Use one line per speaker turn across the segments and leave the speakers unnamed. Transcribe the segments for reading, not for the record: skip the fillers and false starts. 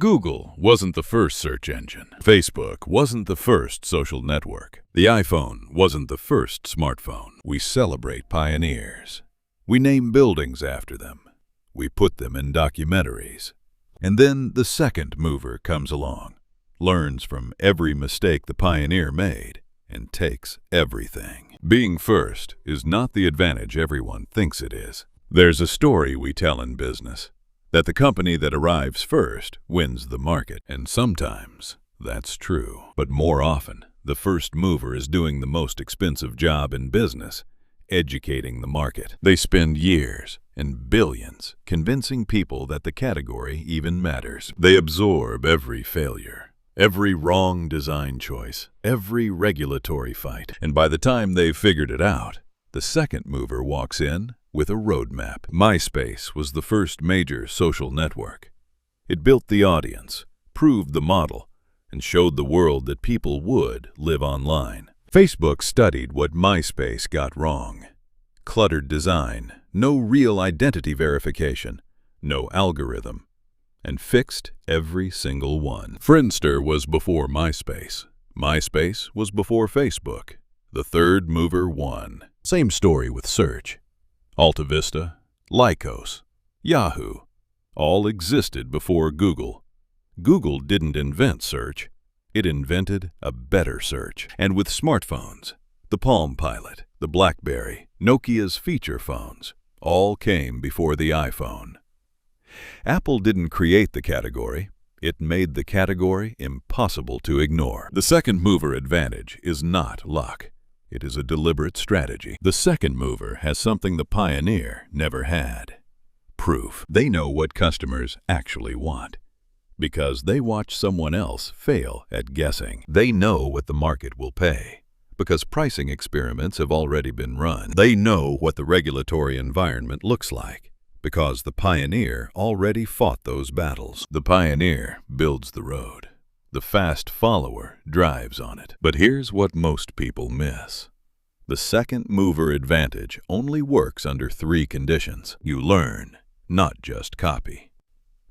Google wasn't the first search engine. Facebook wasn't the first social network. The iPhone wasn't the first smartphone. We celebrate pioneers. We name buildings after them. We put them in documentaries. And then the second mover comes along, learns from every mistake the pioneer made, and takes everything. Being first is not the advantage everyone thinks it is. There's a story we tell in business, that the company that arrives first wins the market, and sometimes that's true. But more often, the first mover is doing the most expensive job in business, educating the market. They spend years and billions convincing people that the category even matters. They absorb every failure, every wrong design choice, every regulatory fight. And by the time they've figured it out, the second mover walks in with a roadmap. MySpace was the first major social network. It built the audience, proved the model, and showed the world that people would live online. Facebook studied what MySpace got wrong. Cluttered design, no real identity verification, no algorithm, and fixed every single one. Friendster was before MySpace. MySpace was before Facebook. The third mover won. Same story with search. Alta Vista, Lycos, Yahoo, all existed before Google. Google didn't invent search. It invented a better search. And with smartphones, the Palm Pilot, the BlackBerry, Nokia's feature phones, all came before the iPhone. Apple didn't create the category. It made the category impossible to ignore. The second mover advantage is not luck. It is a deliberate strategy. The second mover has something the pioneer never had. Proof. They know what customers actually want, because they watch someone else fail at guessing. They know what the market will pay, because pricing experiments have already been run. They know what the regulatory environment looks like, because the pioneer already fought those battles. The pioneer builds the road. The fast follower drives on it. But here's what most people miss. The second mover advantage only works under 3 conditions. You learn, not just copy.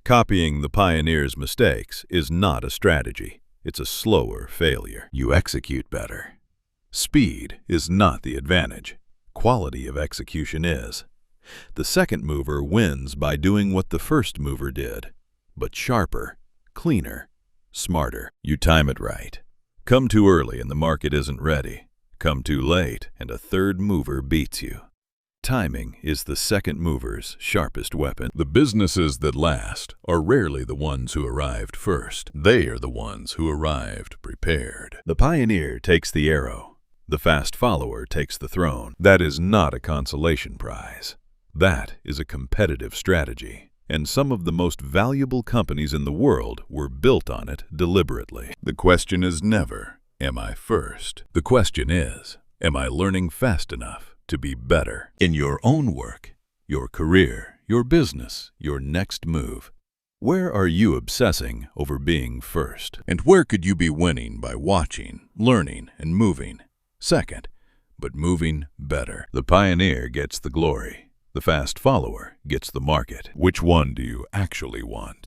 Copying the pioneer's mistakes is not a strategy. It's a slower failure. You execute better. Speed is not the advantage. Quality of execution is. The second mover wins by doing what the first mover did, but sharper, cleaner, smarter. You time it right. Come too early and the market isn't ready. Come too late and a third mover beats you. Timing is the second mover's sharpest weapon. The businesses that last are rarely the ones who arrived first. They are the ones who arrived prepared. The pioneer takes the arrow. The fast follower takes the throne. That is not a consolation prize. That is a competitive strategy. And some of the most valuable companies in the world were built on it deliberately. The question is never, am I first? The question is, am I learning fast enough to be better? In your own work, your career, your business, your next move, where are you obsessing over being first? And where could you be winning by watching, learning, and moving? Second, but moving better. The pioneer gets the glory. The fast follower gets the market. Which one do you actually want?